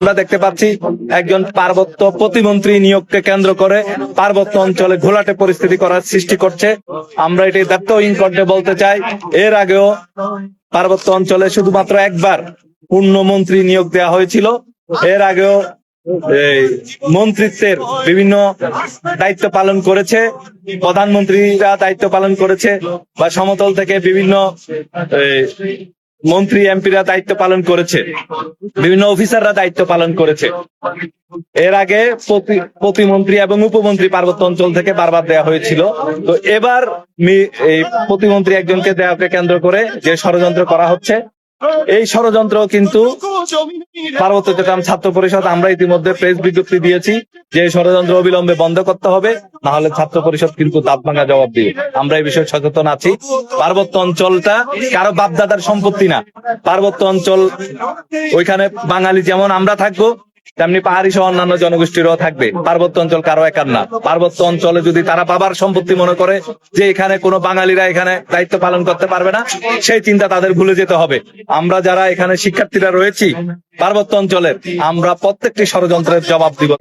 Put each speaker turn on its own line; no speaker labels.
আমরা দেখতে পাচ্ছি একজন পার্বত্য প্রতিমন্ত্রী নিয়োগকে কেন্দ্র করে পার্বত্য অঞ্চলে ঘোলাটে পরিস্থিতি করার সৃষ্টি করছে। আমরা এটি দায়িত্বহীন কণ্ঠে বলতে চাই, এর আগেও পার্বত্য অঞ্চলে শুধুমাত্র একবার পূর্ণ মন্ত্রী নিয়োগ দেওয়া হয়েছিল। এর আগেও মন্ত্রিত্বের বিভিন্ন দায়িত্ব পালন করেছে, প্রধানমন্ত্রীরা দায়িত্ব পালন করেছে, বা সমতল থেকে বিভিন্ন মন্ত্রী এমপিরা দায়িত্ব পালন করেছে, বিভিন্ন অফিসাররা দায়িত্ব পালন করেছে। এর আগে প্রতিমন্ত্রী এবং উপমন্ত্রী পার্বত্য অঞ্চল থেকে বারবার দেওয়া হয়েছিল। তো এবার এই প্রতিমন্ত্রী একজনকে দেওয়াকে কেন্দ্র করে যে ষড়যন্ত্র করা হচ্ছে, এই ষড়যন্ত্র কিন্তু পার্বত্য চট্টগ্রাম ছাত্র পরিষদ আমরা ইতিমধ্যে প্রেস বিজ্ঞপ্তি দিয়েছি যে ষড়যন্ত্র অবিলম্বে বন্ধ করতে হবে, না হলে ছাত্র পরিষদ কিন্তু দাঁত ভাঙা জবাব দিবে। আমরা এই বিষয়ে সচেতন আছি। পার্বত্য অঞ্চলটা কারো বাপদাদার সম্পত্তি না। পার্বত্য অঞ্চল, ওইখানে বাঙালি যেমন আমরা থাকবো, তেমনি পাহাড়ি সহ অন্যান্য জনগোষ্ঠীরও থাকবে। পার্বত্য অঞ্চল কারো একার না। পার্বত্য অঞ্চলে যদি তারা বাবার সম্পত্তি মনে করে যে এখানে কোনো বাঙালিরা এখানে দায়িত্ব পালন করতে পারবে না, সেই চিন্তা তাদের ভুলে যেতে হবে। আমরা যারা এখানে শিক্ষার্থীরা রয়েছি পার্বত্য অঞ্চলের, আমরা প্রত্যেকটি ষড়যন্ত্রের জবাব দিব।